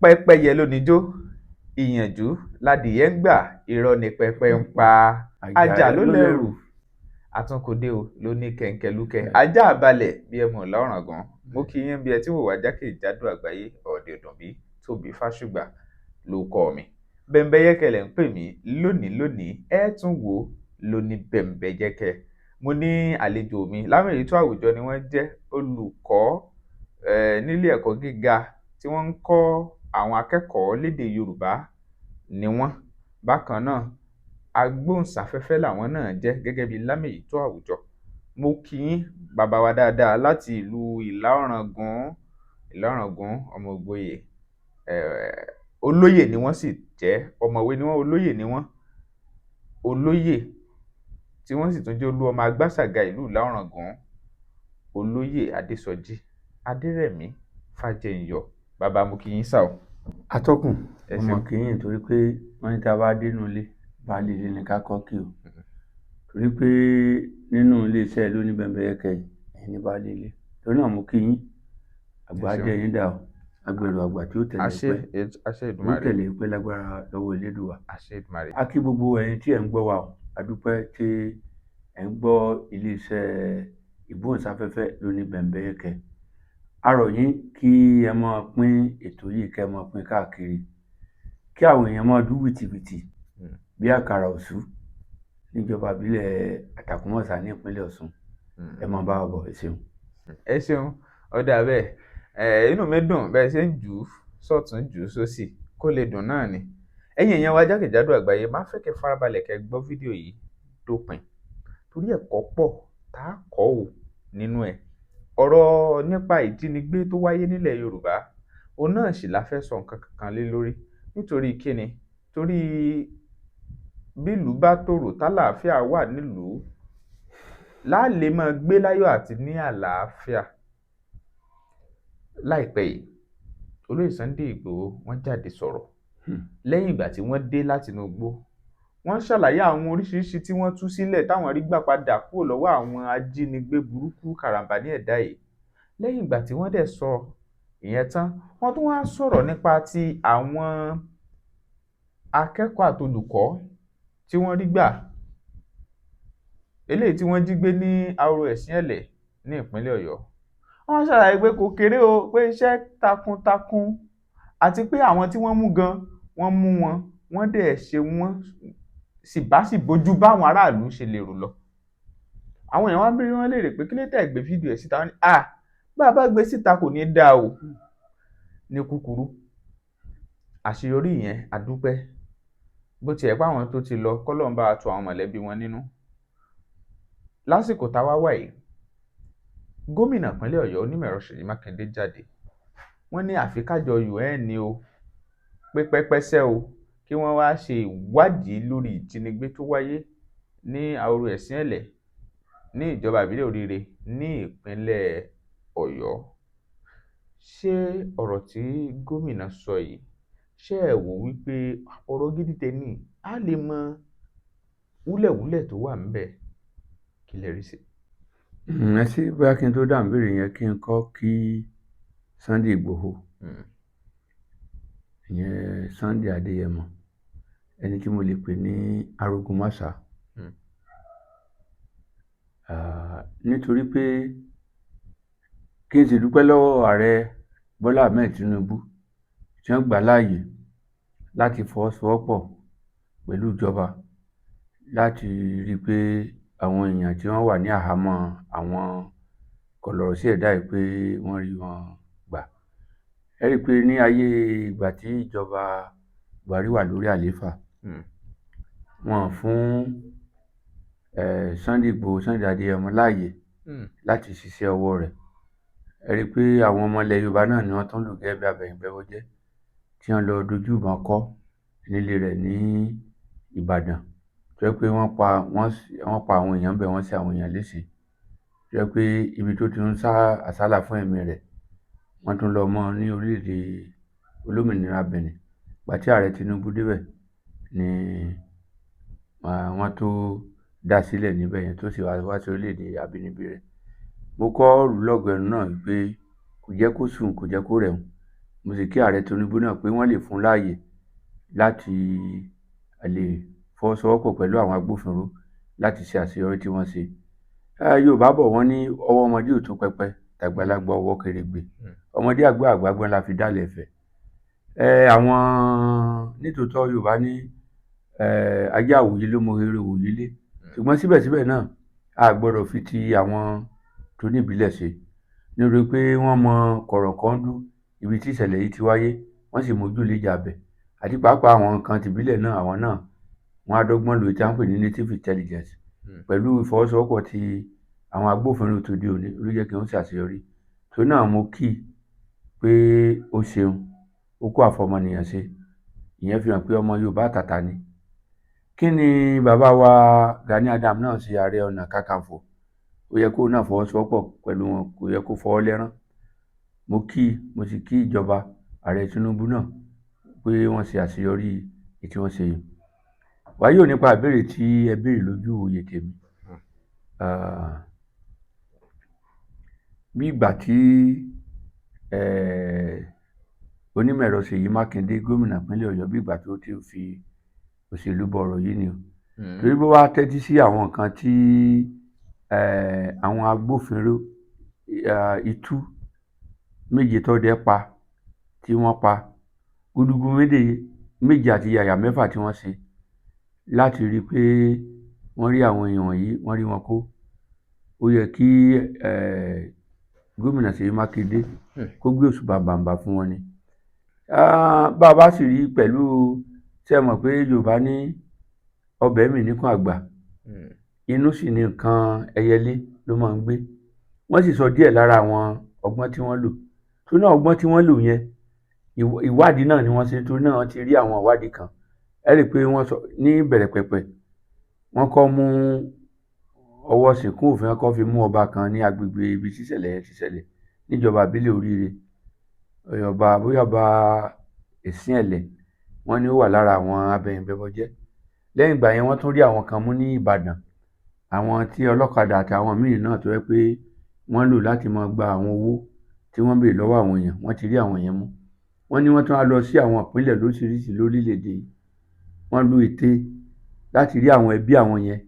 pẹ́pẹ́yẹ ló níjó ìyànjú ládìyẹ ń gbà irọ́ ni pẹpẹ ń pa ajá ló lẹ́rù àtúnkòdé o ló ní kẹ̀ǹkẹ̀lúkẹ̀ ajá balẹ̀ bí ẹmu ọ̀làọ̀ràngán mo kí yín bí ẹ tí wò wá jákèjádò àgbáyé ọ̀dẹ̀dùnbí tóbi fáṣùgbà ló kọ́ mi bẹ́ńbẹ́yẹ́kẹ́ lẹ̀ ń pè mí lónìí ẹ tún wò ó ló ní bẹ́ńbẹ́yẹ́kẹ́ mo ní àlejò mi Lámẹ̀yító Àwùjọ ni wọ́n jẹ́ olùkọ́ nílé ẹ̀kọ́ gíga tí wọ́n ń kọ́ àwọn akẹ́kọ̀ọ́ lédè Yorùbá ni wọ́n bákan náà agbóhùnsáfẹ́fẹ́ làwọn náà jẹ́ gẹ́gẹ́ bí Lámẹ̀yító Àwùjọ mo kí yín bàbá wa dáadáa láti ìlú Ìlá-Ọ̀ràngún ọmọ Ògbóyè olóyè ni wọ́n sì jẹ́ ọ̀mọ̀wé ni wọ́n olóyè ni wọ́n olóyè tí wọ́n sì tún jẹ́ olú ọmọ Agbáṣàga ìlú Ìlá-Ọ̀ràngún olóyè Adésọjí Adérẹ̀mí Fájẹyìyọ bàbá mo kí yín sá o. Atọ́kùn ọmọ kí yín torí pé wọ́n ní tá a bá dénú ilé baálé ilé ní ká kọ́ kí o torí pé nínú iléeṣẹ́ lóní bẹ́ńbẹ́yẹ́kẹ́ yìí ẹ̀yin ní baálé ilé torí náà mo kí yín àgbà jẹ́ yín dà o agbèrò àgbà tí ó tẹ̀lé pẹ́ ó tẹ̀lé pẹ́ lágbára lọ́wọ́ Elédùà. A kí gbogbo ẹ̀yin tí ẹ̀ ń gbọ́ wa o a dúpẹ́ tí ẹ̀ ń gbọ́ iléeṣẹ́ ìgbóhùnsáfẹ́fẹ́ lóní bẹ́ńbẹ́yẹ́kẹ́ a rọ̀ yín kí ẹ máa pín ètò yìí kẹ́ ẹ máa pín káàkiri kí àwọn èèyàn máa dú wìtìwìtì bí àkàrà òṣù níjọba ìbílẹ̀ Àtàkùnmọ̀sà ní ìpínlẹ̀ Ọ̀ṣun ẹ máa bá wa bọ̀ ẹ ṣeun. ẹ ṣeun ọ̀dà bẹ́ẹ̀ inú mi dùn bẹ́ẹ̀ ṣe ń jù ú sọ̀tún jù ú sósì kó lè dùn náà ni ẹ̀yin èèyàn wa jákèjádò àgbáyé máa fẹ́ kẹ́ farabalẹ̀ kẹ́ gbọ́ fídíò yìí dópin torí ẹ̀kọ́ pọ̀ tá a kọ́ ò nínú ẹ̀ ọ̀rọ̀ nípa ìjínigbé tó wáyé nílẹ̀ Yorùbá òun náà sì la fẹ́ sọ nǹkan kan lé lórí nítorí kíni torí bílùú bá tòrò tálàáfíà wà nílùú láàlè máa gbé láyọ̀ àti ní àlàáfíà. Láìpẹ́ yìí olóyè Sunday Ìgbòho wọ́n jáde sọ̀rọ̀ lẹ́yìn ìgbà tí wọ́n dé láti inú igbó wọ́n ṣàlàyé àwọn oríṣiríṣi tí wọ́n tú sílẹ̀ táwọn rí gbà padà kúrò lọ́wọ́ àwọn ajínigbé burúkú karambání ẹ̀dá yìí lẹ́yìn ìgbà tí wọ́n dẹ̀ sọ ìyẹn tán wọ́n tún wá sọ̀rọ̀ nípa ti àwọn akẹ́kọ̀ọ́ àtolùkọ́ tí wọ́n rí gbà eléyìí tí wọ́n jí gbé ní Àwòrò Ẹ̀sìnẹ̀lẹ̀ ní ìpínlẹ̀ Ọ̀yọ́ wọ́n ṣàlàyé pé kò kéré o pé iṣẹ́ takuntakun àti pé àwọn tí wọ́n mú gan wọ́n mú wọ́n dẹ̀ ṣe wọ́n sì bójú báwọn aráàlú ṣe lè rò lọ àwọn èèyàn wá bí wọ́n léèrè pé kí ló tẹ̀ gbé fídíò ẹ̀ síta wọ́n ní bá a bá gbé síta kò ní dáa o ní kúkúrú àṣeyọrí yẹn àdúpẹ́ bó tiẹ̀ pé àwọn tó ti lọ kọ́lọ́run bá tu àwọn mọ̀lẹ́bí wọn nínú lásìkò táwa wà yìí gómìnà ìpínlẹ̀ Ọ̀yọ́ Onímọ̀ẹ̀rọ Ṣèyí Mákindé jáde wọ́n ní àfi kájọ UN ni o pé pẹ́pẹ́sẹ́ o kí wọ́n wá ṣe ìwádìí lórí ìjínigbé tó wáyé ní Àwòrò Ẹ̀sìnẹ̀lẹ̀ ní ìjọba ìbílẹ̀ Oríire ní ìpínlẹ̀ Ọ̀yọ́ ṣé ọ̀rọ̀ tí gómìnà sọ yìí ṣé ẹ wò wípé ọ̀rọ̀ gidi tẹ́ni á lè mọ wúlẹ̀wúlẹ̀ tó wà ńbẹ̀ kí lẹ rí sí. ẹ sí bóyá kí n tó dáhùn béèrè yẹn kí n kọ́ kí Sunday Ìgbòho ìyẹn Sunday Adéyẹmọ ẹni tí mo lè pè ní Arógunmáṣá nítorí pé kí n sì dúpẹ́ lọ́wọ́ ààrẹ Bọ́lá Ahmed Tinubu tí wọ́n gbà láàyè láti fọwọ́sowọ́pọ̀ pẹ̀lú ìjọba láti rí i pé àwọn èèyàn tí wọ́n wà ní àhámọ́ àwọn kọ̀lọ̀rọ̀ sí ẹ̀dá yìí pé wọ́n rí wọn gbà. Ẹ rí i pé ní ayé ìgbà tí ìjọba Buhari wà lórí àlééfà wọn fún Sunday Igboho Sunday Adéyẹmọ láàyè láti ṣiṣẹ́ ọwọ́ rẹ̀. Ẹ rí i pé àwọn ọmọ ilẹ̀ Yorùbá náà ni wọ́n tún lò gẹ́gẹ́ bí abẹ̀yìnbẹ́wọ́jẹ́ tí wọ́n lọ dojú ìbọn kọ́ nílé rẹ̀ ní Ìbàdàn tó yẹ pé wọ́n pa àwọn èèyàn bẹ́ẹ̀ wọ́n ṣe àwọn èèyàn léṣe tó yẹ pé ibi tó ti ń sá àsálà fún ẹ̀mí rẹ̀ wọ́n tún lọ mọ́ ní orílẹ̀-èdè olómìnira Benin ìgbà tí ààrẹ Tinubu débẹ̀ ni wọ́n tó dá sílẹ̀ níbẹ̀ yẹn tó sì wá sí orílẹ̀-èdè àbínibí rẹ̀. Mo kọ́ rúlọ́ọ̀gù ẹnu náà wípé kò jẹ́ kó sùn kò jẹ́ kó rẹ̀hùn mo sì kí ààrẹ Tinubu náà pé wọ́n lè fún láàyè láti lè fọwọ́sowọ́pọ̀ pẹ̀lú àwọn agbófinró láti ṣe àṣeyọrí tí wọ́n ṣe. Yorùbá bọ̀ wọ́n ní ọwọ́ ọmọdé ò tó pẹpẹ tàgbàlagbà ọwọ́ kèrègbè, ọmọdé àgbàgbọ́n la fi dálẹ̀ Ifẹ̀. Àwọn nítòótọ́ Yorùbá ní ajá àwòyí ló mọ rere òwòyí lé, ṣùgbọ́n síbẹ̀síbẹ̀ náà a gbọ́dọ̀ fi ti àwọn tó ní ìbílẹ̀ ṣe, nítorí pé wọ́n mọ kọ̀rọ̀kọ́ndú ibi tí ìṣẹ̀lẹ̀ yìí ti wáyé, wọ́n sì mójú léjà bẹ̀, àti pàápàá àwọn nǹkan tìbílẹ̀ náà àwọn náà wọ́n á dọ́gbọ́n lò tí à ń pè ní native intelligence pẹ̀lú ìfọwọ́sowọ́pọ̀ ti àwọn agbófinró tòde òní ló jẹ́ kí wọ́n ṣàṣeyọrí. tó náà mo kí pé ó ṣeun, ó kó àfọmọnìyàn ṣe, ìyẹn fi hàn pé ọmọ Yorùbá àtàtà ni. kí ni bàbá wa Gani Adams náà ṣe Ààrẹ Ọ̀nà Kakanfò, ó yẹ kó náà fọwọ́sowọ́pọ̀ pẹ̀lú wọn, kò yẹ kó fọwọ́ lẹ́rán. mo sì kí ìjọba ààrẹ Tinubu náà pé wọ́n ṣe àṣeyọrí tí wọ́n ṣe yìí. wáyé ò nípa ìbéèrè tí ẹ béèrè lójú òye tèmi, bí ìgbà tí onímọ̀ ẹ̀rọ Ṣèyí Mákindé gómìnà ìpínlẹ̀ Ọ̀yọ́ bí ìgbà tó ti fi òṣèlú bọ̀rọ̀ yìí ni o, torí bó wá tẹ́tí sí àwọn nǹkan tí àwọn agbófinró itú méje tọ́dẹ pa tí wọ́n pa, gúdúgú méje àti yàyà mẹ́fà tí wọ́n ṣe láti rí i pé wọ́n rí àwọn èèyàn wọ̀nyí, wọ́n rí wọn kó. ó yẹ kí gómìnà Ṣèyí Mákindé kó gbé òṣùbà bàǹbà fún wọn ni. bá a bá sì rí pẹ̀lú tí ẹ mọ̀ pé Yorùbá ní ọbẹ̀ mi níkùn àgbà, inú sì ni nǹkan ẹyẹlé ló máa ń gbé. wọ́n sì sọ díẹ̀ lára àwọn ọgbọ́n tí wọ́n lò, tó náà ọgbọ́n tí wọ́n lò yẹn ìwádìí náà ni wọ́n ṣe, tó náà wọ́n ti rí àwọn ìwádìí kan. ẹ rí i pé wọ́n sọ ní bẹ̀rẹ̀ pẹ̀pẹ̀ wọ́n kọ́ mú ọwọ́ sìnkún òfin kọ́ fi mú ọba kan ní agbègbè ibi tí ìṣẹ̀lẹ̀ yẹn ti ṣẹlẹ̀ níjọba ìbílẹ̀ Oríire, bóyá ọba Ìsín-Ẹ̀lẹ̀, wọ́n ní ó wà lára àwọn abẹyìnbẹbọjẹ́. lẹ́yìn ìgbà yẹn wọ́n tún rí àwọn kan mú ní Ìbàdàn, àwọn tí ọlọ́kadà àti àwọn míì náà tó yẹ pé wọ́n lò láti máa gba àwọn owó tí wọ́n béèrè lọ́wọ́ àwọn èèyàn, wọ́n ti rí àwọn yẹn mú. wọ́n ní wọ́n tún á lọ sí àwọn ìpínlẹ̀ lóríṣiríṣi lórílẹ̀‐èdè yìí, wọ́n lu ète láti rí àwọn ẹbí àwọn yẹn,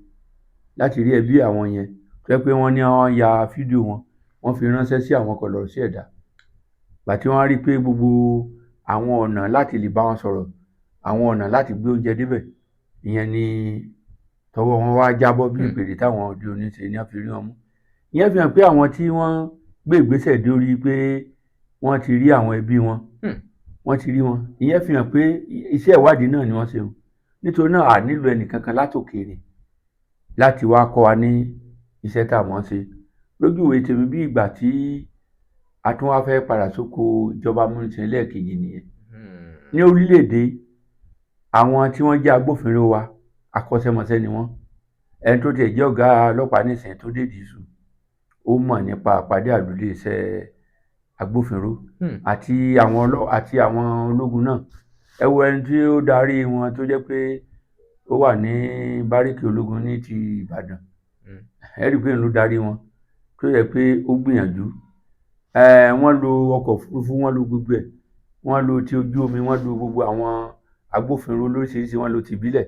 tó yẹ pé wọ́n ní wọ́n ya fídíò wọn, wọ́n fi ránṣẹ́ sí àwọn kọ̀lọ̀rọ̀sí ẹ̀dá. gbà tí wọ́n rí i pé gbogbo àwọn ọ̀nà láti lè bá wọn sọ̀rọ̀, àwọn ọ̀nà láti gbé oúnjẹ débẹ̀, ìyẹn ni tọwọ́ wọn wá jábọ́ bí ìpèrè táwọn òde òní ṣe ní wọ́n fi rí wọn mú. ìyẹn fi hàn pé àwọn tí wọ́n gbé ìgbésẹ̀ dórí pé wọ́n ti rí àwọn ẹbí wọn, wọ́n ti rí wọn, ìyẹn fi hàn pé iṣẹ́ ìwádìí náà ni wọ́n ṣe o. nítorí náà a nílò ẹnìkankan látòkèèrè láti wá kọ́ wa ní iṣẹ́ táwọn ṣe. lójú ìwé tèmi bí ìgbà tí a tún wá fẹ́ padà sóko ìjọba amúnisìn lẹ́ẹ̀kejì nìyẹn. ní orílẹ̀-èdè àwọn tí wọ́n jẹ́ agbófinró wa akọ́ṣẹ́mọṣẹ́ ni wọ́n. ẹni tó tiẹ̀ jẹ́ ọ̀gá ọlọ́pàá nísìnyí tó dé dìísù, ó mọ̀ nípa àpàdé àlùdé iṣẹ́ agbófinró àti àwọn ológun náà. ẹ wo ẹni tí ó darí wọn tó jẹ́ pé ó wà ní báríkì ológun ní ti Ìbàdàn, ẹ rí i pé òun ló darí wọn, tó yẹ pé ó gbìyànjú. wọ́n lo ọkọ̀ òfurufú, wọ́n lo gbogbo ẹ̀, wọ́n lo ti ojú omi, wọ́n lo gbogbo àwọn agbófinró lóríṣiríṣi, wọ́n lo tìbílẹ̀.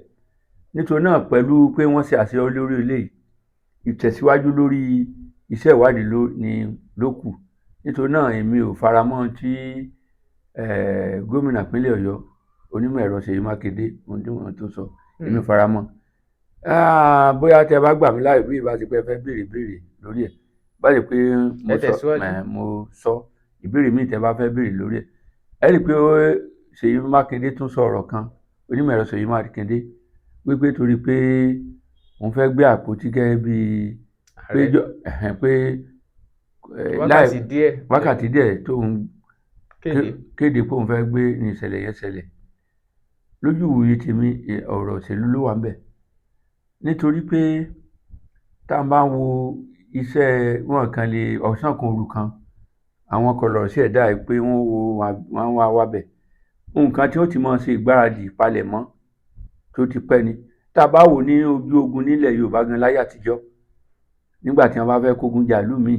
nítorí náà pẹ̀lú pé wọ́n ṣe àṣeyọrí lórí eléyìí, ìtẹ̀síwájú lórí iṣẹ́ ìwádìí ló kù. nítorí náà èmi ò faramọ́ tí gómìnà ìpínlẹ̀ Ọ̀yọ́ onímọ̀ ẹ̀rọ Ṣèyí Mákindé ohun tí wọ́n tó sọ, èmi ò faramọ́. bóyá tẹ bá gbà mí láàyè bí ìbá ti pẹ́ fẹ́ béèrè lórí ẹ̀, bá lè pé mo sọ ìbéèrè míì tẹ bá fẹ́ béèrè lórí ẹ̀. ẹ rí i pé Ṣèyí Mákindé tún sọ ọ̀rọ̀ kan, onímọ̀ ẹ̀rọ Ṣèyí Mákindé, wípé torí pé òun fẹ́ gbé àpótí gẹ́gẹ́ bí pé wákàtí díẹ̀ tó ń kéde pé òun fẹ́ gbé ní ìṣẹ̀lẹ̀ yẹn ṣẹlẹ̀. lójú ìwòye tèmi ọ̀rọ̀ òṣèlú ló wà ń bẹ̀, nítorí pé tá a bá ń wo iṣẹ́ wọn kan lè ọ̀sán kan òru kan, àwọn kọ̀lọ̀rọ̀sí ẹ̀dá ẹ̀ pé wọ́n wá wábẹ̀ nǹkan tí ó ti máa ṣe ìgbáradì ìpalẹ̀mọ́ tó ti pẹ́ ni. tá a bá wò ní ojú ogun nílẹ̀ Yorùbá gan láyé àtijọ́, nígbà tí wọ́n bá fẹ́ kógun jà ìlú míì,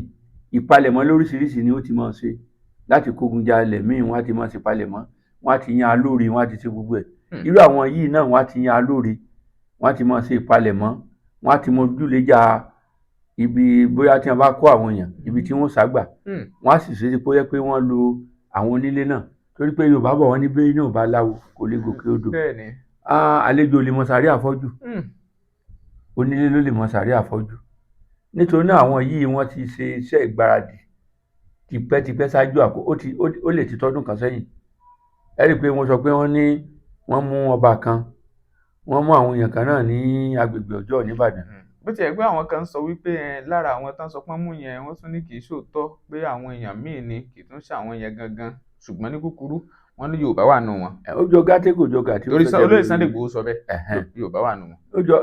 ìpalẹ̀mọ́ lóríṣiríṣi ni ó ti máa ṣe láti kógun jalè míì wọ́n á ti máa ṣe palẹ̀mọ́, wọ́n á ti yan alóore, wọ́n á ti ṣe gbogbo ẹ̀. Irú àwọn yìí náà wọ́n á ti yan alóore, wọ́n á ti máa ṣe ìpalẹ̀mọ́, wọ́n á ti mọ ojúlẹ̀jà ibi bóyá tí wọ́n bá kó àwọn èèyàn ibi tí wọ́n ságbà, wọ́n á sì ṣe pé ó yẹ pé wọ́n lo àwọn onílé náà, torí pé Yorùbá bọ̀ wọ́n ní bí náà bá láwo kò lè gòkè odò. Àlejò lè mọ sàárè àfọ́jù, onílé ló lè mọ sàárè àfọ́jù. Nítorí náà àwọn yìí wọ́n ti ṣe iṣẹ́ ìgbáradì tipẹ́tipẹ́ ṣáájú ó lè ti tọ́dún kan sẹ́yìn. Ẹ rí i pé wọ́n sọ pé wọ́n mú ọba kan, wọ́n mú àwọn èèyàn kan náà ní agbègbè Ọ̀jọ́ nìbàdàn. Bó tiẹ̀ pé àwọn kan sọ wípé lára àwọn tán sọ pé mú yẹn wọ́n tún ní kì í ṣòótọ́ pé àwọn èèyàn míì ni kì í tún ṣe àwọn yẹn gangan, ṣùgbọ́n ní kúkúrú wọ́n ní Yorùbá wà nù wọn. Ó jọ gàtẹ́ kò jọ gàtẹ́. Torí olóyè Sunday Igboho sọ bẹ́ẹ̀, Yorùbá wà nù wọn. Ó jọ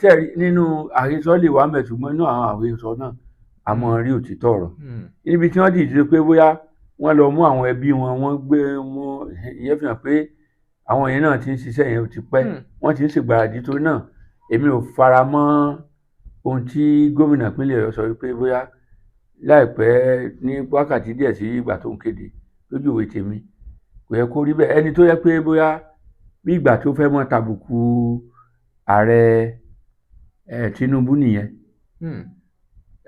ṣe nínú àhesọ lè wà mẹ́, ṣùgbọ́n inú àwọn àhesọ náà a mọ rí òtítọ́ ọ̀rọ̀. Níbi tí wọ́n dìde pé bóyá wọ́n lọ mú àwọn ẹbí wọn, wọ́n gbé mú ìyẹn fi hàn pé àwọn yẹn náà ti ń ṣiṣẹ́ yẹn ti pẹ́, wọ́n ti ń ṣègbáradì. Torí náà èmi ò fara mọ́ ohun tí gómìnà ìpínlẹ̀ Ọ̀yọ́ sọ wípé bóyá láìpẹ́ ní wákàtí díẹ̀ sí ìgbà tó ń kéde, lójú ìwé tèmi kò yẹ kó rí bẹ́ẹ̀. Ẹni tó yẹ pé bóyá bí ìgbà tó fẹ́ mọ́ tàbùkù ààrẹ Tinubu nìyẹn.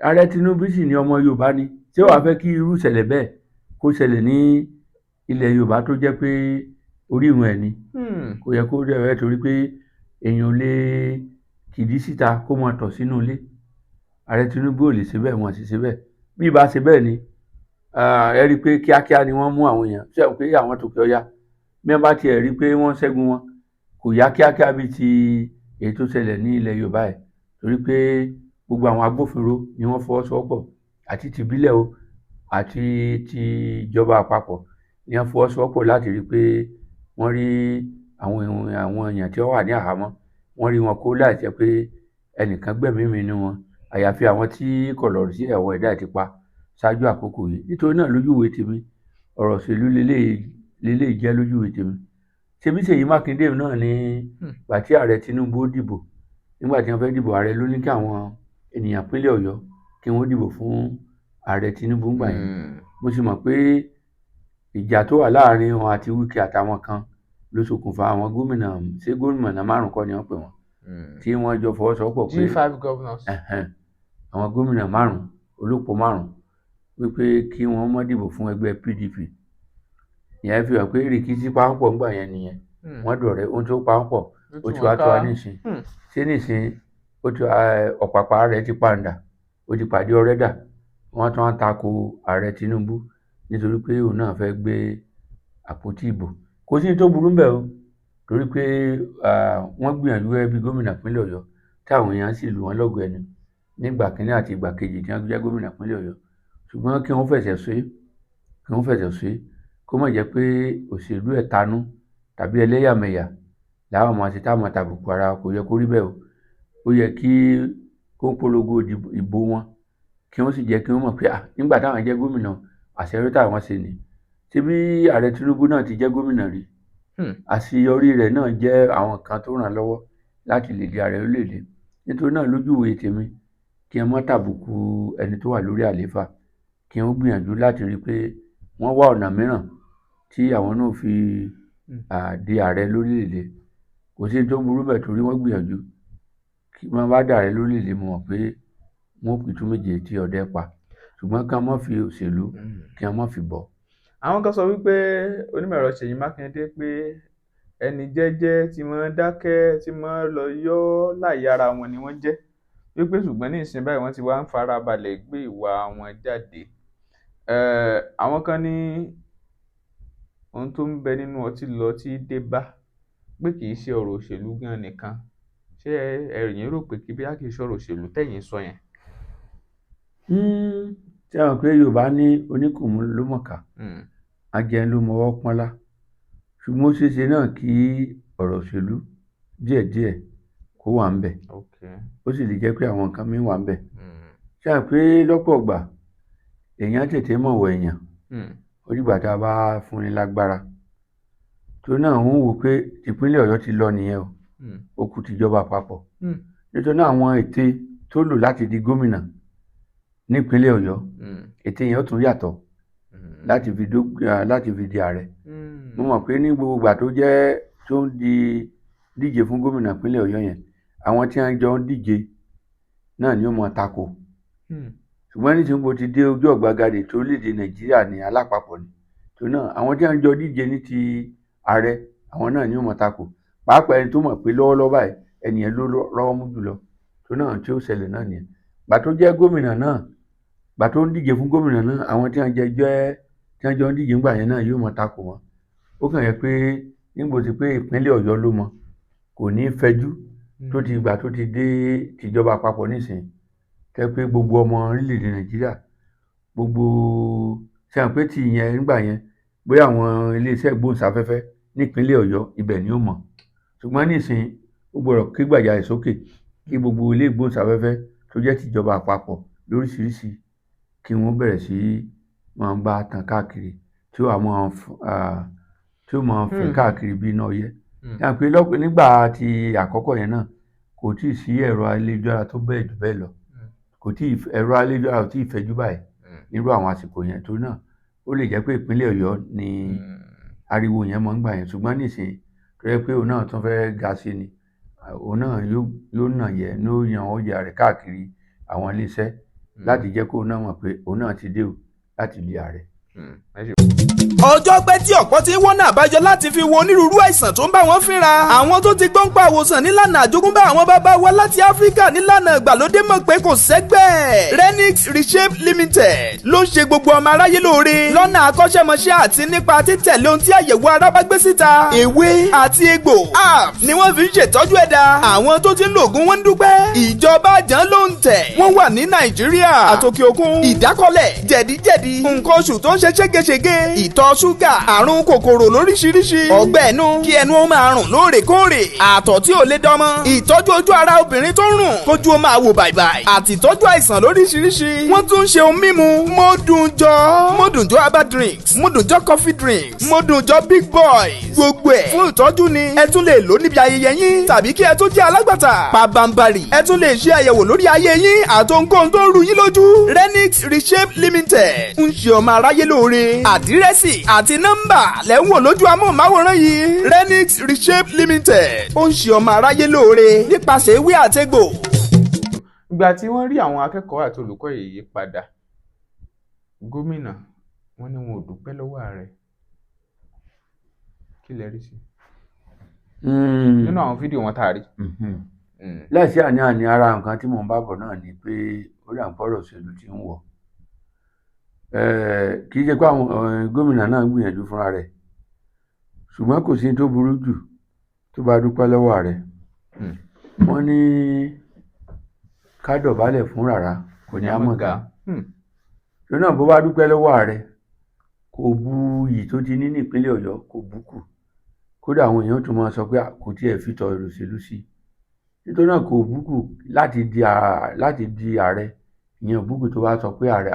Ààrẹ Tinubu sì ni ọmọ Yorùbá ni, tí ó wàá fẹ́ kí irú ìṣẹ̀lẹ̀ bẹ́ẹ̀ kó ṣẹlẹ̀ ní ilẹ̀ Yorùbá tó jẹ́ pé orírun ẹ̀ ni. Kò yẹ kó rí bẹ́ẹ̀, torí pé èèyàn lè kìdí síta kó mọ tọ̀ sínú ilé. Ààrẹ Tinubu ò lè ṣe bẹ́ẹ̀, wọ́n sì ṣe bẹ́ẹ̀. Bí ìbá ṣe bẹ́ẹ̀ ni ẹ rí i pé kíákíá ni wọ́n mú àwọn èèyàn, ṣé ẹ pé àwọn tòkè ọya bí wọ́n bá tiẹ̀ rí i pé wọ́n ṣẹ́gun wọn kò yá kíákíá bíi ti èyí tó ṣẹlẹ̀ ní ilẹ̀ Yorùbá ẹ̀, torí pé gbogbo àwọn agbófinró ni wọ́n fọwọ́sowọ́pọ̀, àti ti ìbílẹ̀ o àti ti ìjọba àpapọ̀ ni wọ́n fọwọ́sowọ́pọ̀ láti rí i pé wọ́n rí àwọn èèyàn tí wọ́n wà ní àhámọ́, wọ́n rí wọn kó láì jẹ́ pé ẹnìkan gbẹ̀mí mi nínú wọn, àyàfi àwọn tí kọ̀lọ̀rọ̀ sí ẹ̀wọ̀n ẹ̀dá ti pa ṣáájú àkókò yìí. Nítorí náà lójú ìwé tèmi ọ̀rọ̀ òṣèlú lélẹ́yìí jẹ́ lójú ìwé tèmi. Ṣebí Ṣèyí Mákindé náà ní ìgbà tí ààrẹ Tinubu dìbò, nígbà tí wọ́n fẹ́ dìbò ààrẹ ló ní kí àwọn ènìyàn ìpínlẹ̀ Ọ̀yọ́ kí wọ́n dìbò fún ààrẹ Tinubu ńgbà yẹn. Mo sì mọ̀ pé ìjà tó wà láàrin wọn àti Wike àtàwọn kan ló ṣokùnfà àwọn gómìnà márùn kọ́ ni wọ́n pè wọ́n, tí wọ́n jọ fọwọ́sowọ́pọ̀ pé G5 governors. Àwọn gómìnà márùn olópò márùn wípé kí wọ́n má dìbò fún ẹgbẹ́ PDP. Ìyẹn fi hàn pé rìkíṣí pàápọ̀ ńgbà yẹn nìyẹn, wọ́n dọ̀rẹ́ ohun tó pàápọ̀ ó ti wá tó wá nísìn. Ṣé nísìn ọ̀pàpà rẹ̀ ti pàǹdà, ó ti pàdé ọ̀rẹ́dà, wọ́n tún á tako ààrẹ Tinubu nítorí pé òun náà fẹ́ gbé àpótí ìbò. Kò sí tó burú bẹ́ẹ̀ o, torí pé wọ́n gbìyànjú bí gómìnà ìpínlẹ̀ Ọ̀yọ́ tí àwọn èèyàn sì lù wọ́n lọ́gọ ẹnu nígbà kínní àti ìgbà kejì tí wọ́n jẹ́ gómìnà ìpínlẹ̀ Ọ̀yọ́. Ṣùgbọ́n kí wọ́n fẹsẹ̀ ṣe kó má jẹ́ pé òṣèlú ẹ̀tanú tàbí ẹlẹ́yàmẹ̀yà làwọn ọmọ àti táwọn tàbùkù ara kò yẹ kó rí bẹ́ẹ̀ o. Ó yẹ kí kó polongo ìbò wọn, kí wọ́n sì jẹ́ kí wọ́n mọ̀ pé nígbà táwọn jẹ́ gómìnà àṣeyọrí táwọn ṣe ni. Ṣé bí ààrẹ Tinubu náà ti jẹ́ gómìnà rí, àṣeyọrí rẹ̀ náà jẹ́ àwọn kan tó ràn lọ́wọ́ láti lè di ààrẹ orílẹ̀-èdè. Nítorí náà lójú ìwé tèmi kí wọ́n má tàbùkù ẹni tó wà lórí àlééfà, kí wọ́n gbìyànjú láti rí i pé wọ́n wá ọ̀nà mìíràn tí àwọn náà fi di ààrẹ lórílẹ̀-èdè. Kò sí tó burú bẹ́ẹ̀, torí wọ́n gbìyànjú kí wọ́n bá dààrẹ lórílẹ̀-èdè mọ̀ pé wọ́n pìtú méje tí ọdẹ pa, ṣùgbọ́n ká má fi òṣèlú kí wọ́n má fi bọ̀. Àwọn kan sọ wípé onímọ̀ ẹ̀rọ Ṣèyí Mákindé pé ẹni jẹ́jẹ́ tí wọ́n dákẹ́ tí wọ́n lọ yọ́ láyé ara wọn ni wọ́n jẹ́, wípé ṣùgbọ́n ní ìsìn báyìí wọ́n ti wá ń farabalẹ̀ gbé ìwà wọn jáde. Àwọn kan ní ohun tó ń bẹ nínú ọtí lọ tí dé bá, pé kì í ṣe ọ̀rọ̀ òṣèlú gan nìkan. Ṣé ẹ̀yin rò pé kí bí a kì í ṣe ọ̀rọ̀ òṣèlú tẹ̀yin sọ yẹn? Ṣé àwọn pé Yorùbá ní oníkùnmú ló mọ̀ọ́ká, ajẹun ló mọwọ́ pọ́nlá. Ṣùgbọ́n ó ṣeéṣe náà kí ọ̀rọ̀ òṣèlú díẹ̀díẹ̀ kó wà ńbẹ̀, ó sì lè jẹ́ pé àwọn nǹkan míì wà ńbẹ̀. Ṣé àwọn pé lọ́pọ̀ ìgbà èèyàn tètè mọ̀wọ̀ èèyàn, ó dìgbà tá a bá fún ni lágbára. Torí náà wọ́n wò pé ìpínlẹ̀ Ọ̀yọ́ ti lọ nìyẹn o, ó kù tìjọba àpapọ̀. Nítorí náà àwọn ète tó lò láti di gómìnà nípínlẹ̀ Ọ̀yọ́, ète yẹn ó tún yàtọ̀ láti fi di ààrẹ. mo mọ̀ pé ní gbogbo ìgbà tó jẹ́ tó ń díje fún gómìnà ìpínlẹ̀ Ọ̀yọ́ yẹn àwọn tí wọ́n jọ ń díje náà ni ó mọ̀ tako. ṣùgbọ́n ní tí mo ti dé ojú ọ̀gbagadè tó lédè Nàìjíríà ní alápapọ̀ ni tó náà àwọn tí wọ́n jọ díje ní ti ààrẹ àwọn náà ni ó mọ̀ tako. pàápàá ẹni tó mọ̀ pé lọ́wọ́lọ́wọ́ báyìí ẹni yẹn ló rọ́wọ́ mú jùlọ tó náà tí ó ṣẹlẹ̀ náà nìyẹn. gbà tó jẹ́ gómìnà náà gbà tó ń díje fún gómìnà náà àwọn tí wọ́n jọ ń díje ńgbà yẹn náà yóò mọ̀ tako wọn. ó kàn yẹ pé nígbò tí pé ìpínlẹ̀ Ọ̀yọ́ ló mọ kò ní fẹjú tó ti gbà tó ti dé tìjọba àpapọ̀ nísìnyí tẹ́ pé gbogbo ọmọ orílẹ̀-èdè Nàìjíríà gbogbo ṣe hàn pé tí ìyẹn nígbà yẹn bóyá àwọn iléeṣẹ́ ìgbóhùnsáfẹ́fẹ́ nípínlẹ̀ Ọ̀yọ́ ibẹ̀ ni ó mọ̀. ṣùgbọ́n nísìnyí ó gbọ́dọ̀ ké gbàjarè sókè kí gbogbo ilé ìgbóhùnsáfẹ́fẹ́ tó jẹ́ tìjọba àpapọ̀ lóríṣiríṣi kí wọ́n bẹ̀rẹ̀ sí máa bá tàn káàkiri tí ó máa fẹ́ káàkiri bí iná ọyẹ́. yà pé nígbà tí àkọ́kọ́ yẹn náà kò tí ì sí ẹ̀rọ ayélujára tó bẹ́ẹ̀ jù bẹ́ẹ̀ lọ ẹ̀rọ ayélujára ò tí ì fẹ́jú báyìí nírú àwọn àsìkò yẹn tó náà ó lè jẹ́ pé ìpínlẹ̀ Ọ̀yọ́ ni ariwo yẹn mọ́ ń gbà yẹn. ṣùgbọ́n nísìnyí tó yẹ pé òun náà tún fẹ́ ga sí ni òun náà yóò nà yẹ ní ó yan ọjà rẹ̀ káàkiri àwọn iléeṣẹ́ láti jẹ́ kó náà mọ̀ pé òun náà ti dé o láti di ààrẹ. ọjọ́ pẹ́ tí ọ̀pọ̀ ti ń wọ́nà àbáyọ láti fi wo onírúurú àìsàn tó ń bá wọn fínra. àwọn tó ti gbọ́n pa àwòsàn nílànà àjogúnbá àwọn bàbá wa láti áfíríkà nílànà ìgbàlódé mọ̀ pé kò sẹ́gbẹ́. Renix Reshape Limited ló ń ṣe gbogbo ọmọ aráyé lóore lọ́nà akọ́ṣẹ́mọṣẹ́ àti nípa títẹ̀lé ohun tí àyẹ̀wò ara bá gbé síta. ewé àti egbò apps ni wọ́n fi ń ṣètọ́jú ẹ̀dá. àwọn tó ti ń lo ògùn wọn ń dúpẹ́. ìjọba àjàn ló ń tẹ̀. wọ́n wà ní Nàìjíríà àtòkè òkun. ìdákọ́lẹ̀ jẹ̀díjẹ̀dí nǹkan oṣù tó ń ṣe ségesège ìtọ̀ ṣúgà àrùn kòkòrò lóríṣiríṣi ọgbẹ́ ẹnu kí ẹnu ó máa rùn lóòrèkóòrè àtọ̀ tí ò lè dánmọ́ ìtọ́jú ojú ara obìnrin tó ń rùn kójú ó máa wò bàìbàì àti ìtọ́jú àìsàn lóríṣiríṣi. wọ́n tún ń ṣe ohun mímu mọ́dùnjọ́ herbal drinks mọ́dùnjọ́ coffee drinks mọ́dùnjọ́ big boy gbogbo ẹ̀ fún ìtọ́jú ni ẹ tún lè lò níbi ayẹyẹ yín tàbí kí ẹ tún jẹ́ alágbàtà pabambari ẹ tún lè ṣe àyẹ̀wò lórí ayé yín àtohunkóhun tó ń ru yín lójú. Renix Reshape Limited ń ṣe ọmọ aráyé lóore àdírẹ́sì àti nọ́mbà lẹ́wọ̀n lójú amóhùnmáwòrán yìí. Renix Reshape Limited ó ń ṣe ọmọ aráyé lóore nípasẹ̀ ewé àtegbò. ìgbà tí wọ́n rí àwọn akẹ́kọ̀ọ́ àti olùkọ́ yìí padà gómìnà wọ́n ní wọn ò dúpẹ́ lọ́wọ́ ààrẹ kí lẹ rí sí nínú àwọn fídíò wọn tá a rí. láìsí àní ara nǹkan tí mò ń bá bọ̀ náà ni pé ó dà ń pọ̀rọ̀ òṣèlú tí ń wọ̀. kì í ṣe pé àwọn gómìnà náà gbìyànjú fúnra rẹ̀ ṣùgbọ́n kò sí tó burú jù tó bá dúpẹ́ lọ́wọ́ ààrẹ. wọ́n ní ká dọ̀bálẹ̀ fún rárá kò ní àmọ̀gá. tó náà bó bá dúpẹ́ lọ́wọ́ ààrẹ kò bu iyì tó ti ní ìpínlẹ̀ Ọ̀yọ́ kò bú kù kódà àwọn èèyàn tó máa sọ pé kò tiẹ̀ fi tọ òṣèlú sí nítorí náà kò bú kù láti di ààrẹ ìyẹn búkù tó bá sọ pé ààrẹ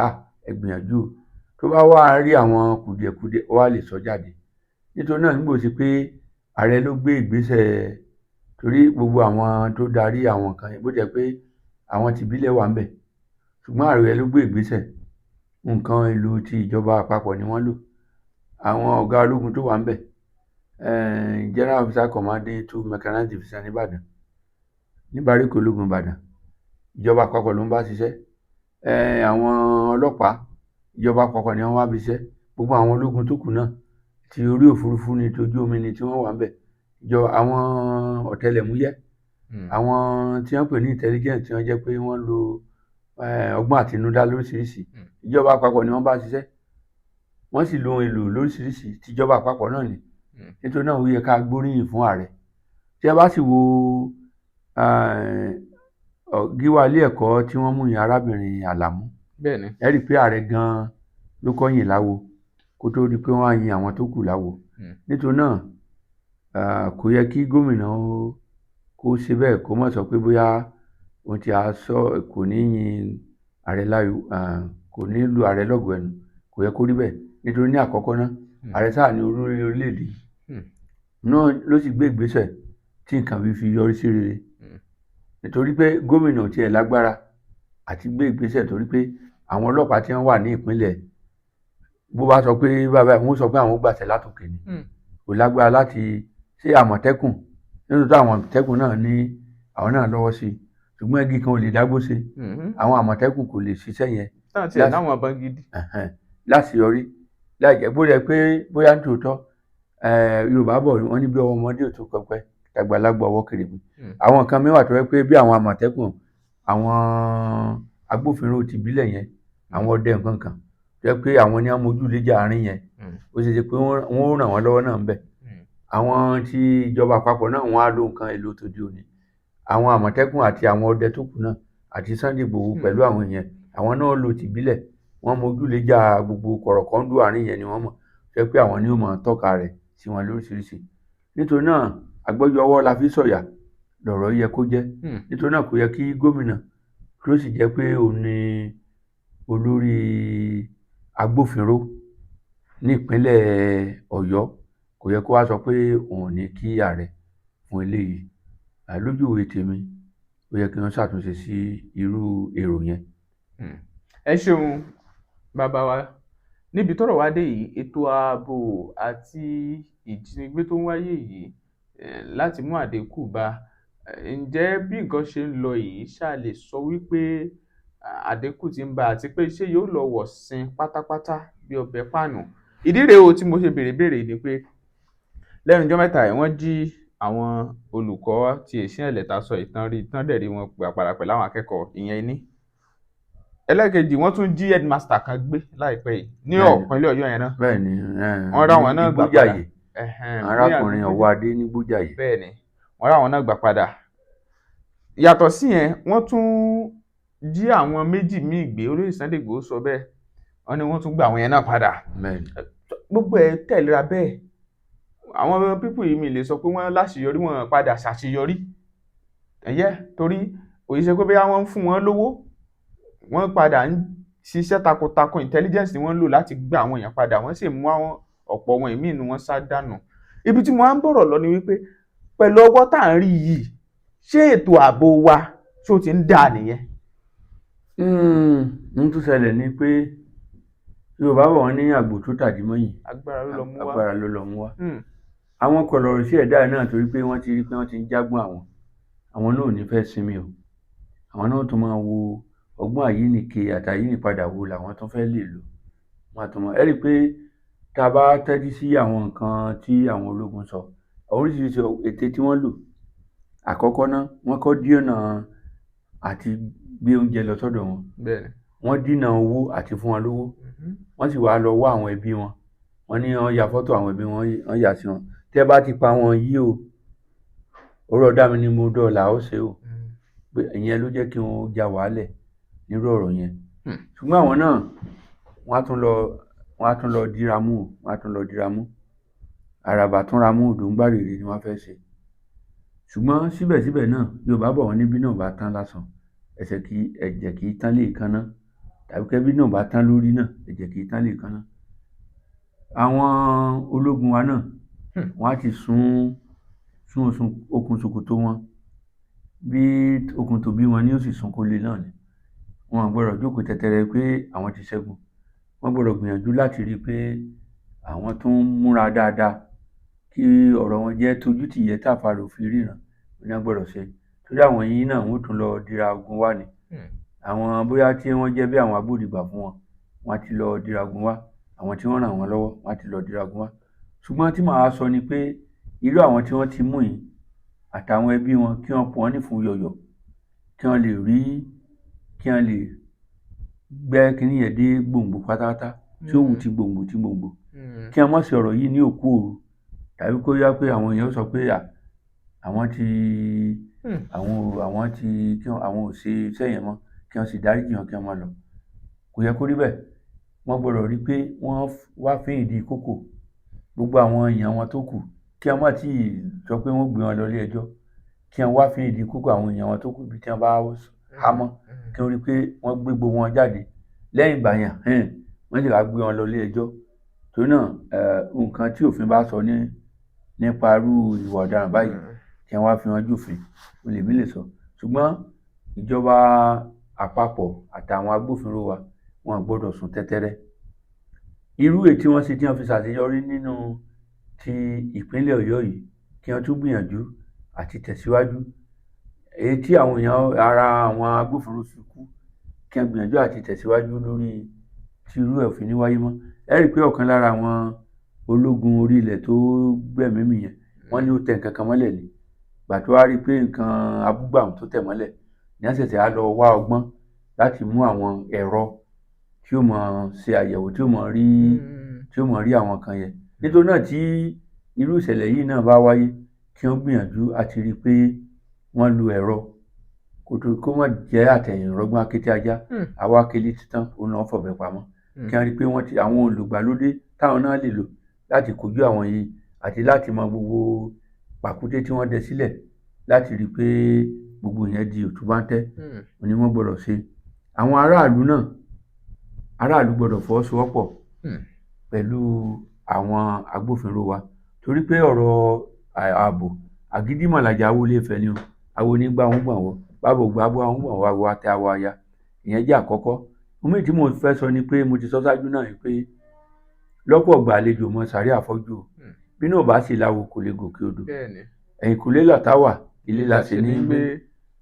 ẹ gbìyànjú tó bá wá rí àwọn kùdìẹ̀kudiẹ ó wá lè sọ jáde. nítorí náà nígbò sí pé ààrẹ ló gbé ìgbésẹ̀ torí gbogbo àwọn tó darí àwọn kan bó jẹ́ pé àwọn tìbílẹ̀ wà ń bẹ̀ ṣùgbọ́n ààrẹ ló gbé ìgbésẹ̀ nǹkan èlò ti ìjọba àpapọ̀ ni wọ́n lò àwọn ọ̀gá ológun tó wà ń bẹ̀ general officer commanding 2 mechanized division nìbàdàn ní Báríkò ológun Ìbàdàn ìjọba àpapọ̀ ló ń bá ṣiṣẹ́ àwọn ọlọ́pàá ìjọba àpapọ̀ ni wọ́n wá bí iṣẹ́ gbogbo àwọn ológun tó kù náà ti orí òfurufú ni tójú omi ni tí wọ́n wà ń bẹ̀ àwọn ọ̀tẹlẹ̀múyẹ́ àwọn tí wọ́n pè ní intelligence tí wọ́n jẹ́ pé wọ́n lo ọgbọ́n àtinúdá lóríṣiríṣi ìjọba àpapọ̀ ni wọ́n bá ṣiṣẹ́ wọ́n sì lo ohun èlò lóríṣiríṣi tìjọba àpapọ̀ náà ni nítorí náà ó yẹ ká gbóríyìn fún ààrẹ. tí a bá sì wo gíwá ilé ẹ̀kọ́ tí wọ́n mú yẹn arábìnrin Àlàmú ẹ rí i pé ààrẹ gan-an ló kọ́yìn láwo kó tó di pé wọ́n á yin àwọn tó kù láwo. nítorí náà kò yẹ kí gómìnà kó ṣe bẹ́ẹ̀ kó má sọ pé bóyá ohun tí a sọ kò ní yin ààrẹ láyo kò ní lu ààrẹ lọ́gọ̀ọ́ ẹnu kò yẹ kó rí bẹ́ẹ̀ nítorí ní àkọ́kọ́ náà ààrẹ sáà ní olórí orílẹ̀-èdè náà ló sì gbé ìgbésẹ̀ tí nǹkan fi yọrí sí rere nítorí pé gómìnà tiẹ̀ lágbára àti gbé ìgbésẹ̀ torí pé àwọn ọlọ́pàá tí wọ́n wà ní ìpínlẹ̀ bó bá sọ pé bàbá wọn sọ pé àwọn gbàṣẹ látòkè ni kò lágbára láti ṣe Àmọ̀tẹ́kùn nínú tó àwọn Àmọ̀tẹ́kùn náà ní àwọn náà lọ́wọ́ sí ṣùgbọ́n igi kan ò lè dágbó ṣe àwọn Àmọ̀tẹ́kùn kò lè ṣiṣẹ́ yẹn láṣeyọrí láì jẹ́ bó rẹ pé bóyá nítòótọ́ Yorùbá bọ̀ wọ́n ní bí ọmọdé ò tó pẹpẹ àgbàlagbà ọwọ́ kèrègbè àwọn nǹkan mẹ́wàá tó rẹ pé bí àwọn Àmọ̀tẹ́kùn àwọn agbófinró ti ìbílẹ̀ yẹn àwọn ọdẹ nǹkan kan jẹ́ pé àwọn ní amójúléjà àárín yẹn ó ṣe ṣe pé wọ́n ó ràn wọ́n lọ́wọ́ náà ń bẹ̀ àwọn tí ìjọba àpapọ̀ náà wọ́n á lo nǹkan èlò tó di òní àwọn Àmọ̀tẹ́kùn àti àwọn ọdẹ tó kù náà àti Sunday Igboho pẹ̀lú àwọn yẹn àwọn náà lo tìbílẹ̀ wọ́n mójúléjà gbogbo kọ̀rọ̀kọ́ndù àárín yẹn ni wọ́n mọ̀ jẹ́ pé àwọn ní ó mọ̀ tọ́ka rẹ̀ sí wọn lóríṣiríṣi nítorí náà àgbọ́jọwọ́ la fi sọ̀yà lọ̀rọ̀ yẹ kó jẹ́ nítorí náà kò yẹ kí gómìnà kí ó sì jẹ́ pé òun ni olórí agbófinró ní ìpínlẹ̀ Ọ̀yọ́ kò yẹ kó wá sọ pé òun ò ní kí ààrẹ fún eléyìí lójú ìwé tèmi ó yẹ kí wọ́n ṣàtúnṣe sí irú èrò yẹn. ẹ ṣeun bàbá wa níbi tọ́rọ̀ wá dé yìí ètò ààbò àti ìjínigbé tó ń wáyé yìí láti mú àdínkù bá ǹjẹ́ bí nǹkan ṣe ń lọ yìí ṣáà lè sọ wípé àdínkù ti ń bá àti pé ṣé yóò lọ wọ̀ sin pátápátá bí ọbẹ̀ pàánù ìdí rèé o tí mo ṣe béèrè ni pé lẹ́nu ọjọ́ mẹ́ta yìí wọ́n jí àwọn olùkọ́ ti èsìn ẹ̀lẹ́ta sọ ìtàn dẹ̀ rí wọn pàpàrà pẹ̀lú àwọn akẹ́kọ̀ọ́ ìyẹn ní ẹlẹ́kejì wọ́n tún jí headmaster kan gbé láìpẹ́ yìí ní ìpínlẹ̀ Ọ̀yọ́ yẹn náà bẹ́ẹ̀ ni wọ́n rá wọn náà gbà padà arákùnrin Ọwọ́adé ní Gbójàyè bẹ́ẹ̀ ni wọ́n rá wọn náà gbà padà yàtọ̀ sí yẹn wọ́n tún jí àwọn méjì míì gbé olóyè Sunday Igboho sọ bẹ́ẹ̀ wọ́n ní wọ́n tún gba àwọn yẹn náà padà gbogbo ẹ̀ tẹ̀léra bẹ́ẹ̀ àwọn pípù yìí mi lè sọ pé wọ́n láṣeyọrí wọn padà ṣàṣeyọrí torí òyìṣẹ́ pé bóyá wọ́n ń fún wọn lówó wọ́n padà ń ṣiṣẹ́ takuntakun intelligence ni wọ́n ń lò láti gbé àwọn èèyàn padà wọ́n sì mú àwọn ọ̀pọ̀ wọn ìmí inú wọn sá dànù ibi tí mo á ń bọ̀rọ̀ lọ ni wípé pẹ̀lú ọwọ́ tá à ń rí yìí ṣé ètò ààbò wa ṣó ti ń dà nìyẹn. ń tún ṣẹlẹ̀ ni pé Yorùbá bọ̀ wọ́n ní àgbò tó tàdí mọ́yìn agbára ló lọ mú wá àwọn kọlọ̀rọ̀ sí ẹ̀dá náà torí pé wọ́n ti rí pé wọ́n ti ń jágún àwọn náà ò ní fẹ́ sinmi o àwọn náà tó máa wo ọgbọ́n àyínìke àtàyínìpadà wo làwọn tó fẹ́ lè lò wọn àtọmọ ẹ rí i pé tá a bá tẹ́tí sí àwọn nǹkan tí àwọn ológun sọ oríṣiríṣi ète tí wọ́n lò àkọ́kọ́ náà wọ́n kọ́ dínà àti gbé oúnjẹ lọ sọ́dọ̀ wọn wọ́n dínà owó àti fún wọn lówó wọ́n sì wá lọ wá àwọn ẹbí wọn wọ́n ní wọ́n ya fọ́tò àwọn ẹbí wọn wọ́n yà sí wọn tẹ́ bá ti pa wọn yí o ọ̀rọ̀ ọ̀dà mi ni mo dọ̀là ó ṣe o pé ìyẹn ló jẹ́ kí wọ́n já wàhálẹ̀ nírú ọ̀rọ̀ yẹn ṣùgbọ́n àwọn náà wọ́n á tún lọ dira mú àràbà tún ra mú òdòǹgbà rèrè ni wọ́n fẹ́ ṣe ṣùgbọ́n síbẹ̀síbẹ̀ náà Yorùbá bọ̀ wọ́n níbí náà bá tán lásán ẹ̀jẹ̀ kì í tán lè kanná tàbí kẹ́bí náà bá tán lórí náà ẹ̀jẹ̀ kì í tán lè kanná àwọn ológun wa náà wọ́n á ti sún okùn ṣòkòtò wọn bí okùn tó bí wọn ni ó sì sún kólé náà ni wọn gbọ́dọ̀ jókòó tẹ̀tẹ̀rẹ̀ pé àwọn ti ṣẹ́gun wọ́n gbọ́dọ̀ gbìyànjú láti rí i pé àwọn tó ń múra dáadáa kí ọ̀rọ̀ wọn jẹ́ tójú tìyẹ́ tàfàrò fi ríran ní wọ́n gbọ́dọ̀ ṣe torí àwọn yìí náà wọ́n tún lọ dira ogun wá ni àwọn bóyá tí wọ́n jẹ́ bí àwọn agbódegbà fún wọn wọ́n á ti lọ dira ogun wá àwọn tí wọ́n ràn wọ́n lọ́wọ́ wọ́n á ti lọ dira ogun wá ṣùgbọ́n tí màá sọ ni pé irú àwọn tí wọ́n ti mú yìí àtàwọn ẹbí wọn kí wọ́n pọ̀ wọ́n ní fún yọ̀yọ̀ kí wọ́n lè gbẹ́ kínní yẹn dé gbòǹgbò pátápátá tí ó wù ti gbòǹgbò kí wọ́n má ṣe ọ̀rọ̀ yìí ní òkú òru tàbí kó yá pé àwọn èèyàn sọ pé àwọn ò ṣe iṣẹ́ yẹn mọ́ kí wọ́n sì dáríjì wọn kí wọ́n má lọ kò yẹ kó rí bẹ́ẹ̀ wọ́n gbọ́dọ̀ rí pé wọ́n wá fín ìdí kókò gbogbo àwọn èèyàn wọn tó kù kí wọ́n má tí ì sọ pé wọ́n gbé wọn lọ ilé ẹjọ́ kí wọ́n wá fín ìdí kókò àwọn èèyàn wọn tó kù bí tí wọ́n bá há mọ́ kí wọ́n rí pé wọ́n gbé gbogbo wọn jáde lẹ́yìn ìgbà yẹn wọ́n sì wá gbé wọn lọ ilé ẹjọ́ torí náà nǹkan tí òfin bá sọ nípa irú ìwà ọ̀daràn báyìí kí wọ́n wá fi wọn jófin olèmí lè sọ ṣùgbọ́n ìjọba àpapọ̀ àtàwọn agbófinró wa wọn gbọ́dọ̀ sùn tẹ́tẹ́rẹ́ irú èyí tí wọ́n ṣe tí wọ́n fi ṣàṣeyọrí nínú ti ìpínlẹ̀ Ọ̀yọ́ yìí kí wọ́n tún gbìyànjú àti tẹ̀síwájú. Èyí tí àwọn èèyàn ara àwọn agbófinró fi kú kí wọ́n gbìyànjú àti tẹ̀síwájú lórí tí irú ẹ̀ ò fi ní wáyé mọ́. Ẹ rí i pé ọ̀kan lára àwọn ológun orí ilẹ̀ tó gbẹ̀mí mì yẹn wọ́n ní ó tẹ nǹkan kan mọ́lẹ̀ ni. Ìgbà tó wá rí i pé nǹkan abúgbàmù tó tẹ̀ mọ́lẹ̀ ní àṣẹ̀ṣẹ̀ á lọ wá ọgbọ́n láti mú àwọn ẹ̀rọ tí ó mọ̀ ṣe àyẹ̀wò tí ó mọ̀ rí àwọn kan yẹn. Nítorí náà tí irú ìṣẹ̀lẹ̀ yìí náà bá wáyé kí wọ́n gbìyànjú àti rí i pé wọ́n lo ẹ̀rọ kó má jẹ́ àtẹ̀yìnrọ́gbọ́n akété ajá àwa akélé títán òun náà fọ̀bẹ pamọ́. Kí wọ́n rí i pé àwọn olùgbàlódé táwọn náà lè lò láti kojú àwọn yìí àti láti mọ gbogbo pàkúté tí wọ́n dẹ sílẹ̀ láti rí i pé gbogbo yẹn di òtúbáńtẹ́ ni wọ́n gbọ́dọ̀ ṣe. Àwọn aráàlú gbọ́dọ̀ fọwọ́sowọ́pọ̀ pẹ̀lú àwọn agbófinró wa torí pé ọ̀rọ̀ ààbò àgídìmọ̀làjà awo lè fẹ́ ni o awo ní gbà wọ́n gbà wọ́n báwo gbà wọ́n gbà wọ́n wa tẹ àwọ̀ aya ìyẹn jẹ́ àkọ́kọ́. Omi tí mo fẹ́ sọ ni pé mo ti sọ ṣáájú náà ni pé lọ́pọ̀ ọgbà àlejò mọ sàrí àfọ́jú bí náà bá sì láwo kò lè gòkè odò ẹ̀yìnkùlé lọ̀tá wà ilé la sì ní gbé.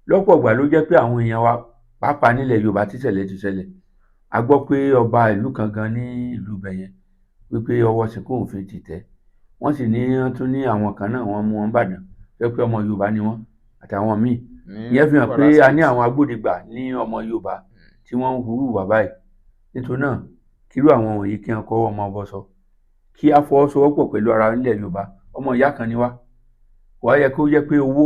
Lọ́pọ̀ ọgbà ló jẹ́ pé àwọn èèyàn wa pàápàá nílẹ̀ Yorùbá tíṣẹ̀lẹ̀ ti ṣẹlẹ̀ a gbọ́ pé ọba ìlú kan gan ní ìlú bẹ̀yẹn wípé ọwọ́ sìnkú òfin ti tẹ̀ wọ́n sì ní wọ́n tún ní àwọn kan náà wọ́n mú wọn bàdàn pé ọmọ Yorùbá ni wọ́n àtàwọn míì ìyẹn fi hàn pé a ní àwọn agbódegbà ní ọmọ Yorùbá tí wọ́n ń hurú wà báyìí. Nítorí náà kírú àwọn wọ̀nyí kí wọ́n kọ́ ọmọ ọbọ sọ kí a fọwọ́sowọ́pọ̀ pẹ̀lú ara nílẹ̀ Yorùbá ọmọ ìyá kan ni wá wàá yẹ kó jẹ́ pé owó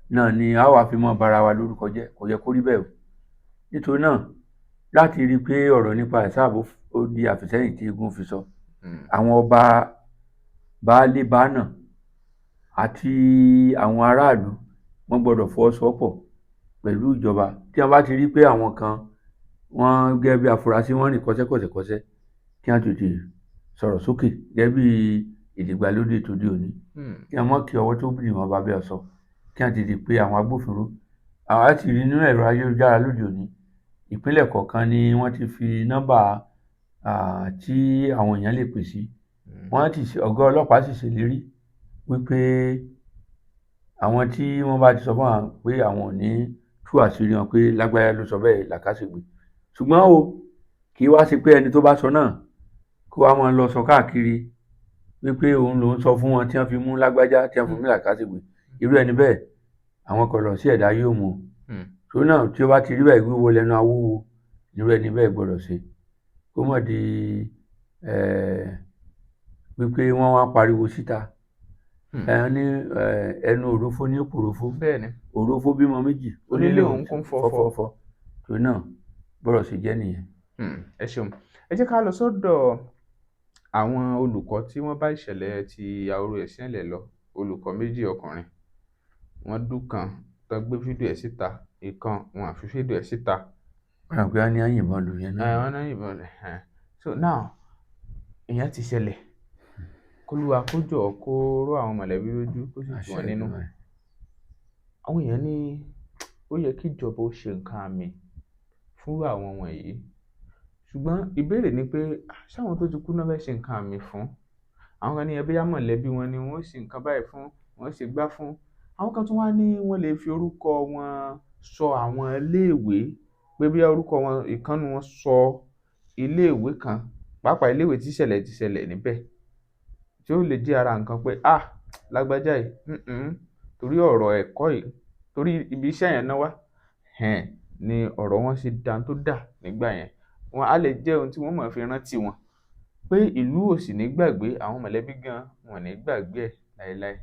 náà ni a wà fi mọ́ bara wa lórúkọ jẹ́ kò yẹ kó rí bẹ́ẹ̀ o. Nítorí náà láti rí i pé ọ̀rọ̀ nípa ìṣààbò ó di àfìsẹ́yìn tí eégún fi sọ àwọn ọba baálé báánà àti àwọn aráàlú wọ́n gbọ́dọ̀ fọwọ́sowọ́pọ̀ pẹ̀lú ìjọba tí wọ́n bá ti rí pé àwọn kan wọ́n gẹ́gẹ́ bí afurasí wọ́n rìn kọ́sẹ́kọ́sẹ́ kí wọ́n tètè sọ̀rọ̀ sókè gẹ́gẹ́ bí ìdìgbàlódé tòde òní kí wọ́n mọ̀ kí ọwọ́ tó bìrì wọn bá bẹ́ẹ̀ sọ kí wọ́n tètè pe àwọn agbófinró. àwọn àti rí nínú ẹ̀rọ ayélujára lóde òní ìpínlẹ̀ kọ̀ọ̀kan ni wọ́n ti fi nọ́mbà tí àwọn èèyàn lè pè sí ọ̀gá ọlọ́pàá sì ṣèlérí wípé àwọn tí wọ́n bá ti sọ fún àwọn pé àwọn ò ní tú àṣírí wọn pé lágbájá ló sọ bẹ́ẹ̀ làkàṣègbè ṣùgbọ́n o kì í wá sí pé ẹni tó bá sọ náà kó wá máa lọ sọ káàkiri wípé òun lòún sọ fún wọn tí wọ́n fi mú lágbájá tí wọ́n fi mú làkàṣègbè irú ẹni bẹ́ẹ̀ àwọn kọlọ̀ sí ẹ̀dá yóò mú tó náà tí ó bá ti rí bẹ́ẹ̀ wíwo lẹ́nu awúwo irú ẹni bẹ́ẹ̀ gbọ́dọ̀ ṣe kó mọ̀ di wípé wọ́n wá pariwo síta ní ẹnu òrófó ní òpòrófó òrófó bímọ méjì onílé òun kún fọ́fọ́ tó náà bọ́rọ̀ sì jẹ́ nìyẹn. Ẹ ṣeun ẹ jẹ́ ká lọ sọ́dọ̀ àwọn olùkọ́ tí wọ́n bá ìṣẹ̀lẹ̀ ti Àwòrò Ẹ̀sìnlẹ̀ lọ olùkọ́ méjì ọkùnrin wọ́n dúkan tó gbé fídíò ẹ̀ síta ìkan wọn àfi fídíò ẹ̀ síta. wọ́n rà pé a ní àyìnbọn lù yẹn náà. wọ́n ní àyìnbọn lù so now ìyẹn ti ṣẹlẹ̀ kólúwa kó jọ kó ró àwọn mọ̀lẹ́bí lójú kó sì tù wọ́n nínú. àwọn èèyàn ní ó yẹ kí ìjọba ó ṣe nǹkan àmì fún àwọn wọ̀nyí ṣùgbọ́n ìbéèrè ni pé ṣáwọn tó ti kú náà fẹ́ ṣe nǹkan àmì fún àwọn kan ní ẹbí mọ̀lẹ́bí wọn ni wọ́n ṣe nǹkan báyìí fún wọ́n ṣe gbá fún àwọn kan tún wá ní wọ́n lè fi orúkọ wọn sọ àwọn iléèwé pé bí orúkọ wọn ìkànnì wọn sọ iléèwé kan pàápàá iléèwé tí ìṣẹ̀lẹ̀ ti ṣẹlẹ̀ níbẹ̀ tí ó lè jẹ́ ara nǹkan pé lágbájá yìí torí ọ̀rọ̀ ẹ̀kọ́ yìí torí ibi iṣẹ́ yẹn náà wá ni ọ̀rọ̀ wọn ṣe dá tó dà nígbà yẹn wọn á lè jẹ́ ohun tí wọ́n mọ̀ fi rántí wọn pé ìlú ò sì ní gbàgbé àwọn mọ̀lẹ́bí gan wọn ní gbàgbé ẹ̀ láéláé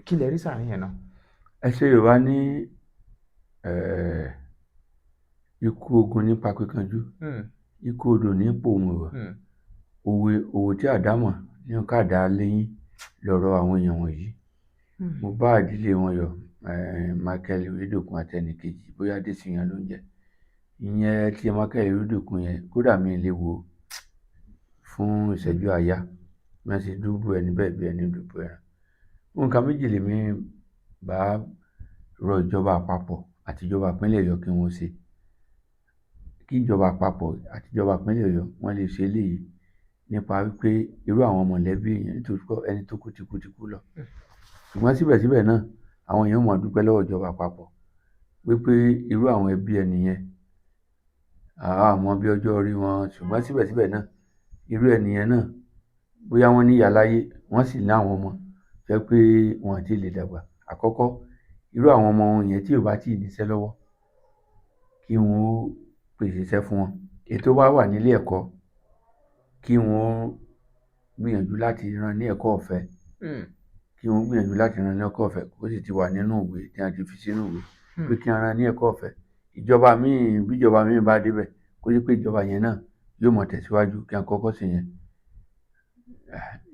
kí lẹ rí sàárín yẹn náà. ẹ ṣe Yorùbá ní ikú ogun ní pakíkanjú ikú odò ní pòmùwà òwò tí àdámọ̀ ní ọ̀kadà lẹ́yìn lọ́rọ̀ àwọn èèyàn wọ̀nyí mo bá ìdílé wọn yọ Michael Oyedeokun àtẹnìkejì bóyá Adésìyàn ló ń jẹ ìyẹn tí Michael Oyedeokun yẹn kódà mi lè wo fún ìṣẹ́jú àyà wọ́n sì dúbò ẹni bẹ́ẹ̀ bí ẹni dúbò ẹran. nǹkan méjì lèmi bá rọ ìjọba àpapọ̀ àti ìjọba ìpínlẹ̀ Ọ̀yọ́ kí wọ́n ṣe kí ìjọba àpapọ̀ àti ìjọba ìpínlẹ̀ Ọ̀yọ́ wọ́n lè ṣe eléyìí nípa wípé irú àwọn mọ̀lẹ́bí èèyàn nítorí pé ẹni tó kú ti kú lọ. Ṣùgbọ́n síbẹ̀síbẹ̀ náà àwọn èèyàn máa dúpẹ́ lọ́wọ́ ìjọba àpapọ̀ wípé irú àwọn ẹbí ẹni yẹn àmọ́ bí ọjọ́ orí wọn, ṣùgbọ́n síbẹ̀síbẹ̀ náà irú ẹni yẹn náà bóyá wọ́n ní ìyá láyé wọ́n sì ní àwọn ọmọ jẹ́ pé wọn àti lè dàgbà. Àkọ́kọ́ irú àwọn ọmọ wọn yẹn tí ò bá tíì níṣẹ́ lọ́wọ́ kí wọ́n ó pèsè iṣẹ́ fún wọn. Èyí tó bá wà nílé ẹ̀kọ́ kí wọ́n gbìyànjú láti rán ní ẹ̀kọ́ ọ̀fẹ́ kí wọ́n gbìyànjú láti rán ní ẹ̀kọ́ ọ̀fẹ́ kó sì ti wà nínú ìwé tí a ti fi sínú ìwé pé kí wọ́n rán ní ẹ̀kọ́ ọ̀fẹ́. Ìjọba míì bí ìjọba míì bá débẹ̀ kó sì pé ìjọba yẹn náà yóò mọ̀ tẹ̀síwájú kí wọ́n kọ́kọ́ sí yẹn.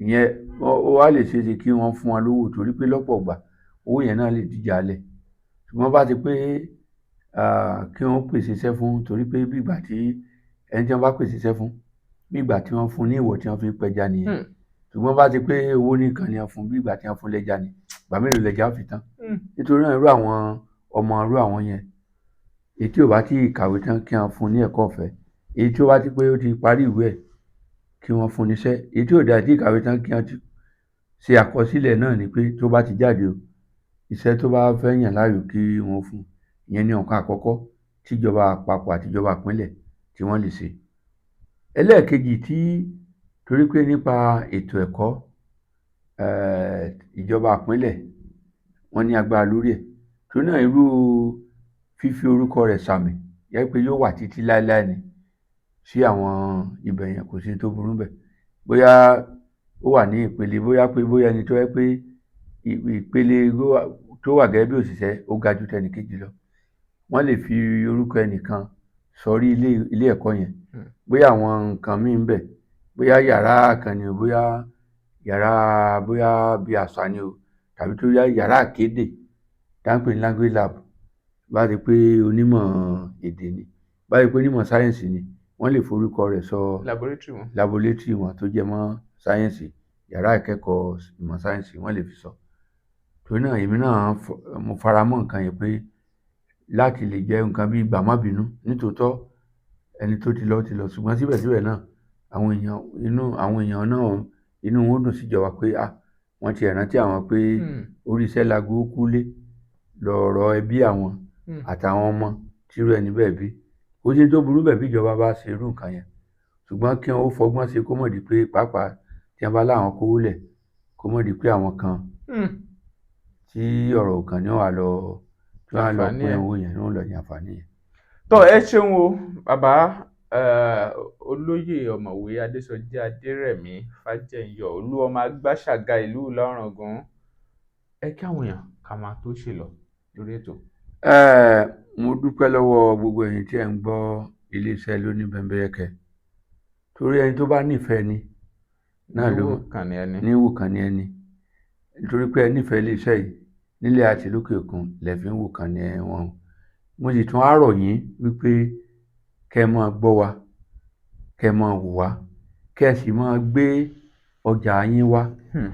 Ìyẹn ó wá lè ṣeé ṣe kí wọ́n fún wọn lówó torí pé lọ́pọ̀ ìgbà owó yẹn náà lè dìjà lẹ̀. Ṣùgbọ́n bá ti pé kí wọ́n pèsè iṣẹ́ fún torí pé bí ìgbà tí ẹni tí wọ́n bá pèsè iṣẹ́ fún bí ìgbà tí wọ́n fún ní ìwọ̀ tí wọ́n fi pẹja nìyẹn. Ṣùgbọ́n bá ti pé owó nìkan ni wọ́n fún bí ìgbà tí wọ́n fún lẹ́ja ni ìgbà mélòó lẹ́ja ó fi tán. Nítorí náà irú àwọn ọmọ irú àwọn yẹn èyí tí ò bá tí kàwé tán kí wọ́n fún ní ẹ̀kọ́ ọ̀fẹ́, èyí tí ó bá ti pé ó ti parí ìwé ẹ̀ kí wọ́n fún níṣẹ́, èyí tí ò dá tí kàwé tán kí wọ́n ti ṣe àkọsílẹ̀ náà ni pé tó bá ti jáde o iṣẹ́ tó bá fẹ́ yàn láàyò kí wọ́n fún. Ìyẹn ni nǹkan àkọ́kọ́ tí ìjọba àpapọ̀ àti ìjọba ìpínlẹ̀ tí wọ́n lè ṣe. Ẹlẹ́ẹ̀kejì tí torí pé nípa ètò ẹ̀kọ́ ìjọba ìpínlẹ̀ wọ́n ní agbára lórí ẹ̀. Torí náà irú fífi orúkọ rẹ̀ sàmì jẹ́ pé yóò wà títí láéláé ni sí àwọn ibẹ̀ yẹn kò sí tó burú bẹ̀. Bóyá ó wà ní ìpele bóyá ẹni tó yẹ pé ìpele tó wà gẹ́gẹ́ bí òṣìṣẹ́ ó ga ju tẹnìkejì lọ. Wọ́n lè fi orúkọ ẹnìkan sọrí ilé ẹ̀kọ́ yẹn. Bóyá àwọn nǹkan míì ń bẹ bóyá yàrá kan ni o bóyá bí àṣà ni o tàbí tó yàrá àkédè tá ń pè ní language lab bá ti pé onímọ̀ èdè ni bá ti pé onímọ̀ sáyẹ́ǹsì ni wọ́n lè forúkọ rẹ̀ sọ laboratory wọn tó jẹ mọ́ sáyẹ́ǹsì yàrá ìkẹ́kọ̀ọ́ ìmọ̀ sáyẹ́ǹsì wọ́n lè fi sọ. Torí náà èmi náà mo fara mọ́ nǹkan yẹn pé láti lè jẹ́ nǹkan bí gbàmábìínú nítòótọ́ ẹni tó ti lọ ṣùgbọ́n síbẹ̀síbẹ̀ náà àwọn èèyàn náà inú wọn dùn síjọba pé wọ́n ti rántí àwọn pé orí iṣẹ́ lago kúlé lọ̀rọ̀ ẹbí àwọn àtàwọn ọmọ tírú ẹni bẹ́ẹ̀ bí. Ó ṣe tó burú bẹ́ẹ̀ bí ìjọba bá ṣe irú nǹkan yẹn ṣùgbọ́n kí wọ́n fọgbọ́n ṣe kó mọ̀ di pé pàápàá tí wọ́n bá láwọn kówó lẹ̀ kó mọ̀ di pé àwọn kan tí ọ̀rọ̀ kan ní wọ́n á lọ pín owó yẹn ní wọ́n lọ ní àǹfààní yẹn. Tọ́ ẹ ṣeun o bàbá olóyè ọ̀mọ̀wé Adésọjí Adérẹ̀mí Fájẹ̀yọ̀ Olúọmọ Agbáṣàga ìlú Ìlọrọ̀gùn ẹ kí àwọn èèyàn ká máa tó ṣe lọ lórí ètò. Mo dúpẹ́ lọ́wọ́ gbogbo ẹ̀yin tí ẹ̀ ń gbọ́ iléeṣẹ́ Lóní Bẹ́mbẹ́yẹ́kẹ́ torí ẹni tó bá nífẹ̀ẹ́ ni náà ló níwò kàn ní ẹni nítorí pé ẹ nífẹ̀ẹ́ iléeṣẹ́ yìí nílé àti lókè òkun lẹ́fí ń wò kàn ní wọn. Mo sì tún á rọ̀ yín wípé kẹ́ ẹ máa gbọ́ wa kẹ́ ẹ máa wò wá kẹ́ ẹ sì máa gbé ọjà yín wá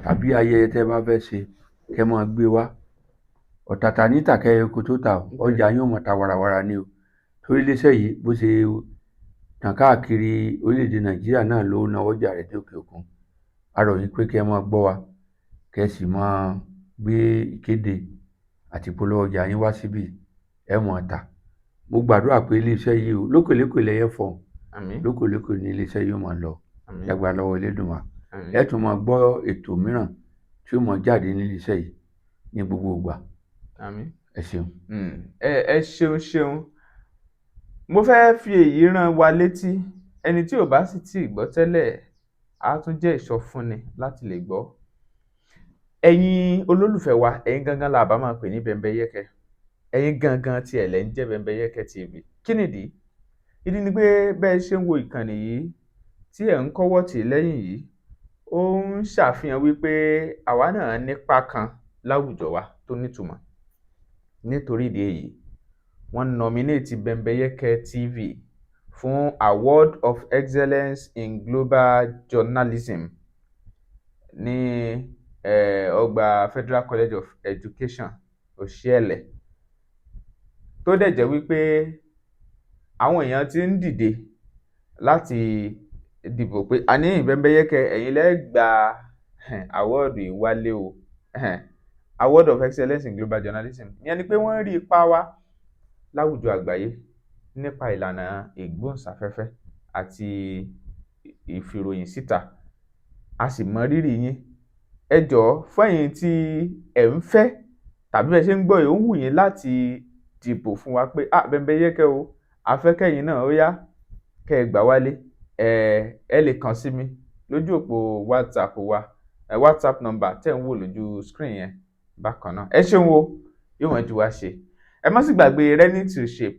tàbí ayẹyẹ tẹ́ bá fẹ́ ṣe kẹ́ ẹ máa gbé wá. Ọ̀tàtà níta kẹ́ oko tó ta ọjà yín ò mọ̀ ta warawara ni o torí iléeṣẹ́ yìí bó ṣe tàn káàkiri orílẹ̀-èdè Nàìjíríà náà ló náwó ọjà rẹ̀ dé òkè òkun. A rọ̀ yín pé kẹ́ ẹ máa gbọ́ wa kẹ́ ẹ sì máa gbé ìkéde àti polówó ọjà yín wá síbí ẹ máa tà. Mo gbàdúrà pé iléeṣẹ́ yìí o lókèlókè lẹ́yẹ fọ̀ lókèlókè ní iléeṣẹ́ yìí ó máa lọ lágbára lọ́wọ́ Elédùmarè. Ẹ tún máa gbọ́ ètò mìíràn tí ó máa jáde ní iléeṣẹ́ yìí ní gbogbo ìgbà. Ẹ ṣeun. Ẹ ṣeun. Mo fẹ́ fi èyí rán wa létí ẹni tí ò bá sì tí ì gbọ́ tẹ́lẹ̀ á tún jẹ́ ìsọfúnni láti lè gbọ́. Ẹ̀yin olólùfẹ́ wa ẹ̀yin gangan la bá máa pè ní Bẹ́mbẹ́yẹ́kẹ́ ẹ̀yin gangan tí ẹ̀ lẹ́ ń jẹ́ Bẹ́mbẹ́yẹ́kẹ́ TV. Kí nìdí? Ìdí ni pé bẹ́ẹ̀ ṣe ń wo ìkànnì yìí tí ẹ̀ ń kọ́wọ́ tì lẹ́yìn yìí ó ń ṣàfihàn wípé àwa náà nípa kan láwùjọ wa tó nítumọ̀. Nítorí ìdí èyí wọ́n nominate Bẹ́mbẹ́yẹ́kẹ́ TV fún Award of Excellence in Global Journalism ní ọgbà Federal College of Education Òṣìẹ̀lẹ̀ tó dẹ̀ jẹ́ wípé àwọn èèyàn ti ń dìde láti dìbò pé a ní Bembeyeke ẹ̀yin lẹ gba awọ́ọ̀dù ìwálé o, award of excellence in global journalism. Ìyẹn ni pé wọ́n rí ipa wa láwùjọ àgbáyé nípa ìlànà ìgbóhùnsáfẹ́fẹ́ àti ìfìròyìn síta. A sì mọ rírì yín. Ẹ jọ̀ọ́ fẹ́yìn tí ẹ̀ ń fẹ́ tàbí bẹ́ẹ̀ ṣe ń gbọ́ yìí ó wù yín láti dìbò fún wa pé Bembeyeke o, afẹ́kẹ́yìn náà ó yá kẹ́ ẹ gbà wálé. Ẹ lè kàn sí mi lójú òpó WhatsApp wa, WhatsApp number tẹ́ ń wò lójú screen yẹn bákan náà. Ẹ ṣeun o, yóò wọ́n ju wá ṣe. Ẹ má sì gbàgbé Ready to Shape,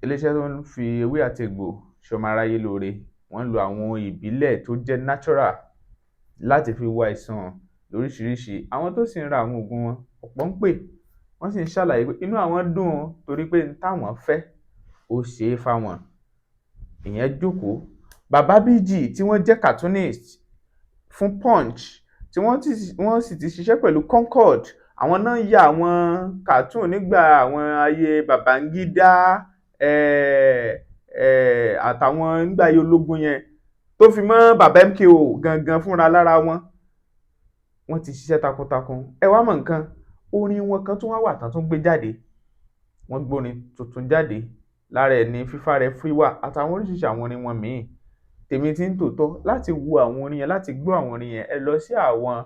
iléeṣẹ́ tó ń fi ewé àti egbò ṣọmọ aráyé lóore. Wọ́n lo àwọn ìbílẹ̀ tó jẹ́ natural láti fi wo àìsàn lóríṣiríṣi. Àwọn tó sì ń ra àwọn oògùn wọn ọ̀pọ̀ ń pè, wọ́n sì ń ṣàlàyé pé inú àwọn dùn torí pé n táwọn fẹ́ ó ṣe é fáwọn. Ìyẹn jókòó. Bàbá BG tí wọ́n jẹ́ cartoonist fún Punch, tí wọ́n sì ti ṣiṣẹ́ pẹ̀lú Concord, àwọn náà ya àwọn cartoon nígbà àwọn ayé Babangida àtàwọn nígbà ayé ológun yẹn tó fi mọ́ bàbá MKO gangan fúnra lára wọn. Wọ́n ti ṣiṣẹ́ takuntakun. Ẹ wá mọ̀ nǹkan, orin wọn kan tún wá wà tán tún gbé jáde. Wọ́n gbórin tuntun jáde, lára ẹ̀ ní Fífá Rẹ Fíwà àtàwọn oríṣiríṣi àwọn orin wọn míì. Tèmi tí ń tòótọ́ láti wo àwọn orin yẹn, láti gbọ́ àwọn orin yẹn, ẹ lọ sí àwọn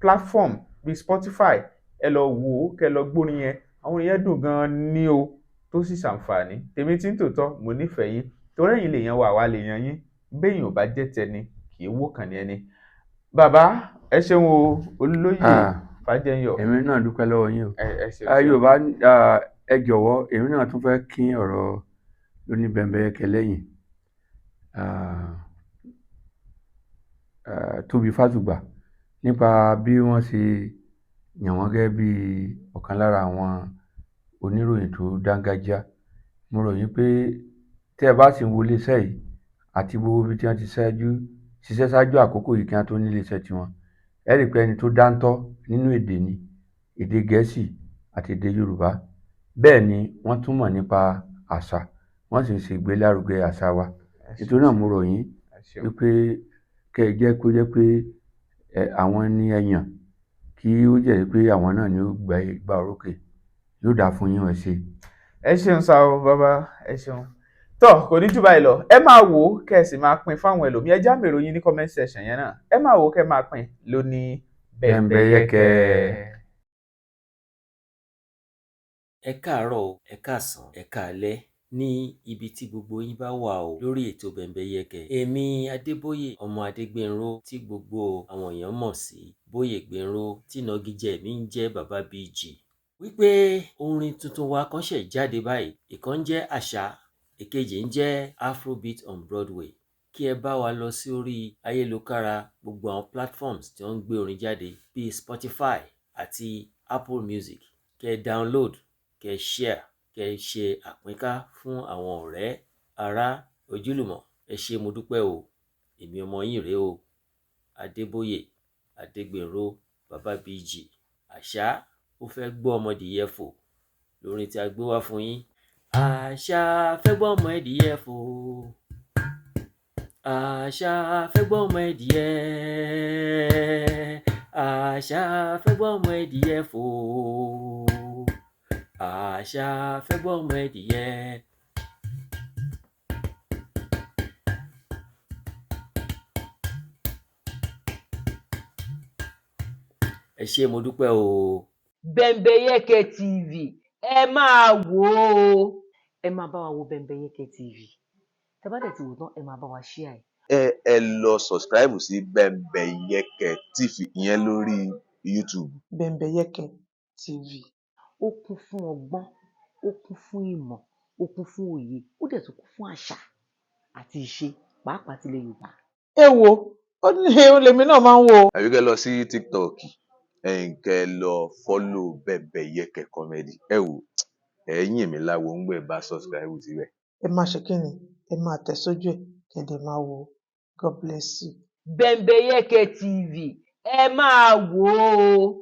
platform bíi Spotify, ẹ lọ wò ó, kẹ lọ gbórin yẹn. Àwọn orin yẹn dùn gan-an ní o, tó sì ṣàǹfààní. Tèmi tí ń tòótọ́, mo nífẹ̀ẹ́ yín torí ẹ̀yin lèèyàn wà lèèyàn yín. Béèyàn ò bá jẹ́ tẹni kì í wò kàn ní ẹni. Bàbá ẹ ṣeun o, Olóyè Fájẹyọ. Èmi náà dúpẹ́ lọ́wọ́ yín o. Ẹ ṣeun. Yorùbá ẹ jọ̀wọ́, èmi náà tún fẹ́ kín ọ̀rọ̀ lóní Bembeyeke lẹ́yìn. Tóbi Fásùgbà nípa bí wọ́n ṣe yàn wọ́n gẹ́gẹ́ bí ọ̀kan lára àwọn oníròyìn tó dángájá. Mo rò yín pé tẹ́ ẹ bá sì ń wo iléeṣẹ́ yìí àti gbogbo ibi tí wọ́n ti ṣiṣẹ́ ṣáájú àkókò yìí kí wọ́n tó ní iléeṣẹ́ tiwọn, ẹ rí i pé ẹni tó dáńtọ́ nínú èdè ni, èdè Gẹ̀ẹ́sì àti èdè Yorùbá. Bẹ́ẹ̀ ni wọ́n tún mọ̀ nípa àṣà, wọ́n sì ń ṣe ìgbélárugẹ àṣà wa. Nítorí náà mo rò yín wípé kẹ́ ẹ jẹ́ kó jẹ́ pé àwọn ni ẹ yàn, kí ó jẹ́ pé àwọn náà ni ó gba orókè. Yóò dáa fún yín, ẹ ṣé. Ẹ ṣeun sá o bàbá, ẹ ṣeun. Tọ́ kò ní jù báyìí lọ. Ẹ máa wò ó kẹ́ ẹ sì máa pín fáwọn ẹlòmíì. Ẹ já mèrò yín ní comment section yẹn náà. Ẹ máa wò ó kẹ́ ẹ máa pín lóní Bembeyeke. Ẹ káàárọ̀ o, ẹ káàsán, ẹ káalẹ́ ní ibi tí gbogbo yín bá wà o lórí ètò Bembeyeke. Èmi Adébóyè ọmọ Adégbénró tí gbogbo àwọn èèyàn mọ̀ sí Bóyè Gbénró tí ìnagijẹ mi ń jẹ́ Bàbá BG. Wípé orin tuntun wa kan ṣẹ̀ jáde báyìí. Ìkan jẹ́ Àṣà, èkejì ń jẹ́ Afrobeat on Broadway. Kí ẹ bá wa lọ sí orí ayélujára gbogbo àwọn platforms tí wọ́n ń gbé orin jáde bíi Spotify àti Apple Music. Kẹ́ ẹ download, kẹ́ ẹ share, kẹ́ ẹ ṣe àpínká fún àwọn ọ̀rẹ́, ará, ojúlùmọ̀. Ẹ ṣé mo dúpẹ́ o. Èmi ọmọ yín rèé o, Adébóyè Adégbénró Bàbá BG. Àṣà ó fẹ́ gbọ́ ọmọdìyẹ fò lórin tí a gbé wá fún yín. Àṣà fẹ́ gbọ́ ọmọ ẹdìyẹ fò. Àṣà fẹ́ gbọ́ ọmọ ẹdìyẹ. Àṣà fẹ́ gbọ́ ọmọ ẹdìyẹ fò. Àṣà fẹ́ gbọ́ ọmọ ẹdìyẹ. Ẹ ṣé mo dúpẹ́ o. Bembeyeke TV ẹ máa wò ó. Ẹ máa bá wa wo Bembeyeke TV. Tẹ́ bá dẹ̀ ti wò tán ẹ máa bá wa share ẹ̀. ẹ lọ subscribe sí Bembeyeke TV ìyẹn lórí YouTube. Bembeyeke TV. Ó kún fún ọgbọ́n, ó kún fún ìmọ̀, ó kún fún òye, ó dẹ̀ tún kún fún àṣà àti ìṣe pàápàá tilẹ̀ Yorùbá. Ẹ wo, ó ní olèmi náà máa ń wo. àbíkẹ́ lọ sí TikTok kẹ́ lọ follow Bembeyeke comedy. ẹ wò ẹ̀yin mi láwo ń gbẹ bá subscribe síbẹ̀. Ẹ máa ṣe kí ni? Ẹ máa tẹ̀ sójú ẹ̀ kẹ́dẹ̀ máa wo. God bless you. Bembeyeke TV ẹ máa wò ó.